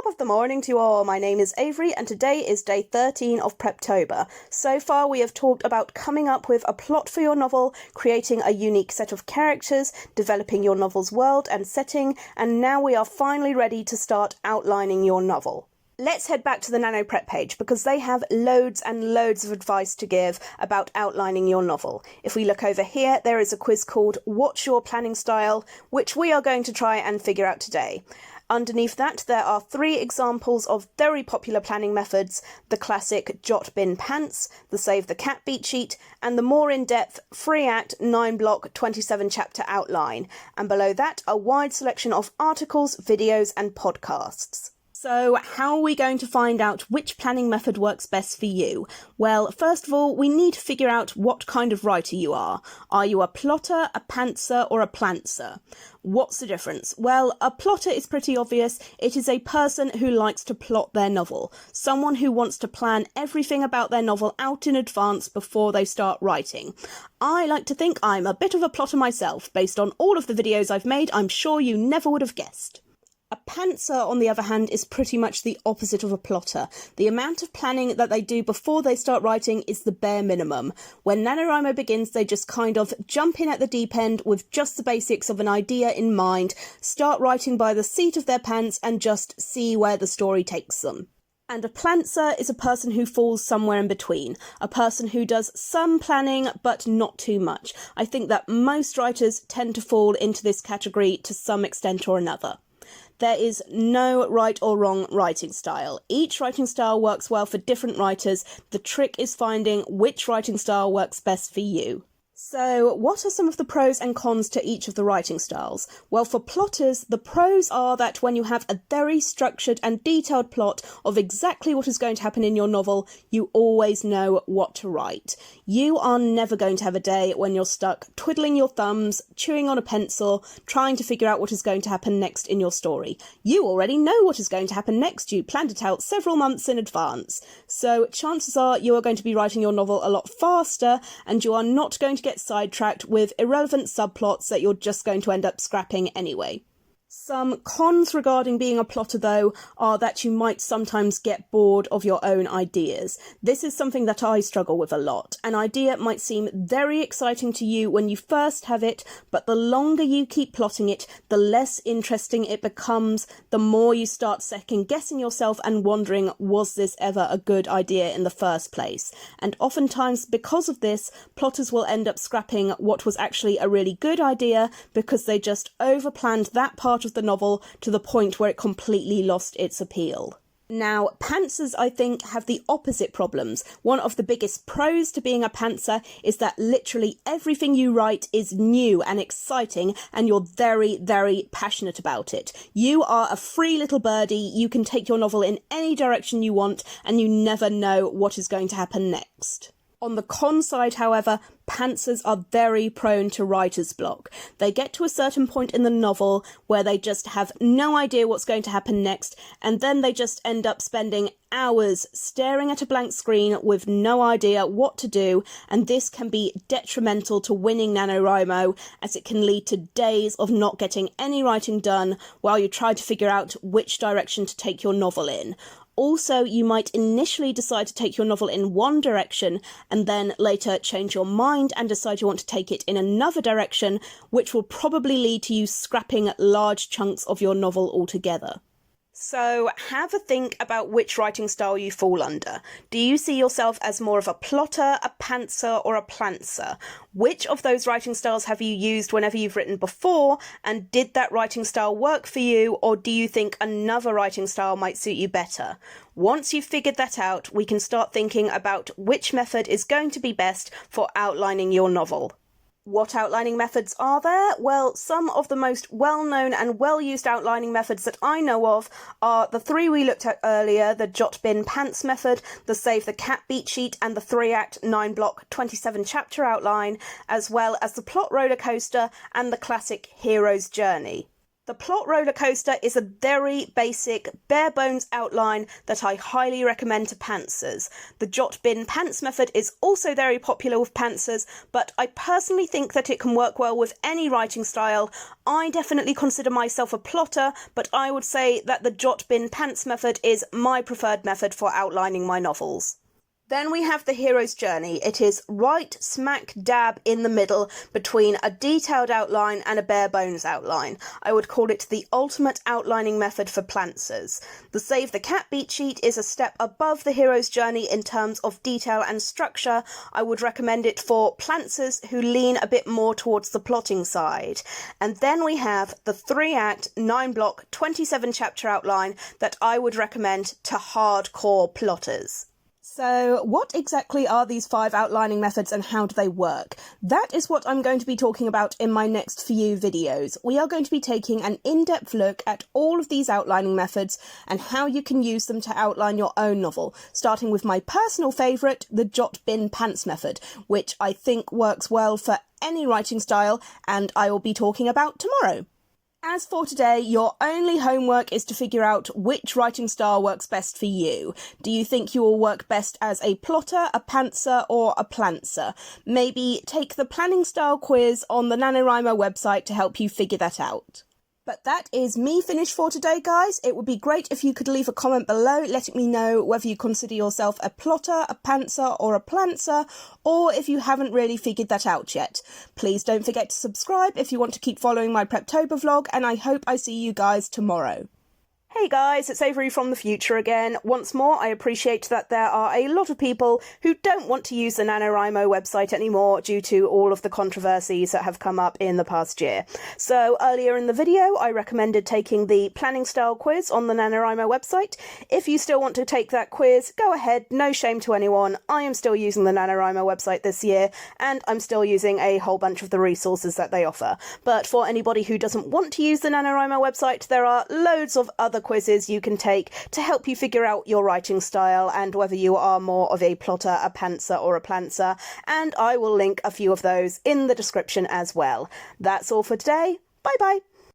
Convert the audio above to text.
Top of the morning to you all, my name is Avery and today is day 13 of Preptober. So far we have talked about coming up with a plot for your novel, creating a unique set of characters, developing your novel's world and setting, and now we are finally ready to start outlining your novel. Let's head back to the Nano Prep page because they have loads and loads of advice to give about outlining your novel. If we look over here, there is a quiz called What's Your Planning Style, which we are going to try and figure out today. Underneath that, there are 3 examples of very popular planning methods: the classic jot bin pants, the save the cat beat sheet, and the more in-depth 3-act 9-block 27-chapter outline. And below that, a wide selection of articles, videos, and podcasts. So how are we going to find out which planning method works best for you? Well, first of all, we need to figure out what kind of writer you are. Are you a plotter, a pantser, or a plantser? What's the difference? Well, a plotter is pretty obvious. It is a person who likes to plot their novel. Someone who wants to plan everything about their novel out in advance before they start writing. I like to think I'm a bit of a plotter myself. Based on all of the videos I've made, I'm sure you never would have guessed. A pantser, on the other hand, is pretty much the opposite of a plotter. The amount of planning that they do before they start writing is the bare minimum. When NaNoWriMo begins, they just kind of jump in at the deep end with just the basics of an idea in mind, start writing by the seat of their pants, and just see where the story takes them. And a plantser is a person who falls somewhere in between, a person who does some planning but not too much. I think that most writers tend to fall into this category to some extent or another. There is no right or wrong writing style. Each writing style works well for different writers. The trick is finding which writing style works best for you. So, what are some of the pros and cons to each of the writing styles? Well, for plotters, the pros are that when you have a very structured and detailed plot of exactly what is going to happen in your novel, you always know what to write. You are never going to have a day when you're stuck twiddling your thumbs, chewing on a pencil, trying to figure out what is going to happen next in your story. You already know what is going to happen next. You planned it out several months in advance. So, chances are you are going to be writing your novel a lot faster, and you are not going to get sidetracked with irrelevant subplots that you're just going to end up scrapping anyway. Some cons regarding being a plotter, though, are that you might sometimes get bored of your own ideas. This is something that I struggle with a lot. An idea might seem very exciting to you when you first have it, but the longer you keep plotting it, the less interesting it becomes, the more you start second-guessing yourself and wondering, was this ever a good idea in the first place? And oftentimes, because of this, plotters will end up scrapping what was actually a really good idea because they just overplanned that part of the novel to the point where it completely lost its appeal. Now, pantsers, I think, have the opposite problems. One of the biggest pros to being a pantser is that literally everything you write is new and exciting, and you're very, very passionate about it. You are a free little birdie. You can take your novel in any direction you want, and you never know what is going to happen next. On the con side, however, pantsers are very prone to writer's block. They get to a certain point in the novel where they just have no idea what's going to happen next, and then they just end up spending hours staring at a blank screen with no idea what to do, and this can be detrimental to winning NaNoWriMo, as it can lead to days of not getting any writing done while you try to figure out which direction to take your novel in. Also, you might initially decide to take your novel in one direction and then later change your mind and decide you want to take it in another direction, which will probably lead to you scrapping large chunks of your novel altogether. So have a think about which writing style you fall under. Do you see yourself as more of a plotter, a pantser, or a plantser? Which of those writing styles have you used whenever you've written before, and did that writing style work for you, or do you think another writing style might suit you better? Once you've figured that out, we can start thinking about which method is going to be best for outlining your novel. What outlining methods are there? Well, some of the most well-known and well-used outlining methods that I know of are the 3 we looked at earlier, the jot bin pants method, the save the cat beat sheet, and the 3-act 9-block 27-chapter outline, as well as the plot roller coaster and the classic hero's journey. The plot roller coaster is a very basic, bare bones outline that I highly recommend to pantsers. The jot bin pants method is also very popular with pantsers, but I personally think that it can work well with any writing style. I definitely consider myself a plotter, but I would say that the jot bin pants method is my preferred method for outlining my novels. Then we have the hero's journey. It is right smack dab in the middle between a detailed outline and a bare bones outline. I would call it the ultimate outlining method for pantsers. The Save the Cat beat sheet is a step above the hero's journey in terms of detail and structure. I would recommend it for pantsers who lean a bit more towards the plotting side. And then we have the 3-act, 9-block, 27-chapter outline that I would recommend to hardcore plotters. So what exactly are these 5 outlining methods and how do they work? That is what I'm going to be talking about in my next few videos. We are going to be taking an in-depth look at all of these outlining methods and how you can use them to outline your own novel, starting with my personal favourite, the jot bin pants method, which I think works well for any writing style and I will be talking about tomorrow. As for today, your only homework is to figure out which writing style works best for you. Do you think you will work best as a plotter, a pantser, or a plantser? Maybe take the planning style quiz on the NaNoWriMo website to help you figure that out. But that is me finished for today, guys. It would be great if you could leave a comment below letting me know whether you consider yourself a plotter, a pantser, or a plantser, or if you haven't really figured that out yet. Please don't forget to subscribe if you want to keep following my Preptober vlog, and I hope I see you guys tomorrow. Hey guys, it's Avery from the future again. Once more, I appreciate that there are a lot of people who don't want to use the NaNoWriMo website anymore due to all of the controversies that have come up in the past year. So earlier in the video, I recommended taking the planning style quiz on the NaNoWriMo website. If you still want to take that quiz, go ahead, no shame to anyone. I am still using the NaNoWriMo website this year, and I'm still using a whole bunch of the resources that they offer. But for anybody who doesn't want to use the NaNoWriMo website, there are loads of other quizzes you can take to help you figure out your writing style and whether you are more of a plotter, a pantser, or a plantser, and I will link a few of those in the description as well. That's all for today. Bye bye.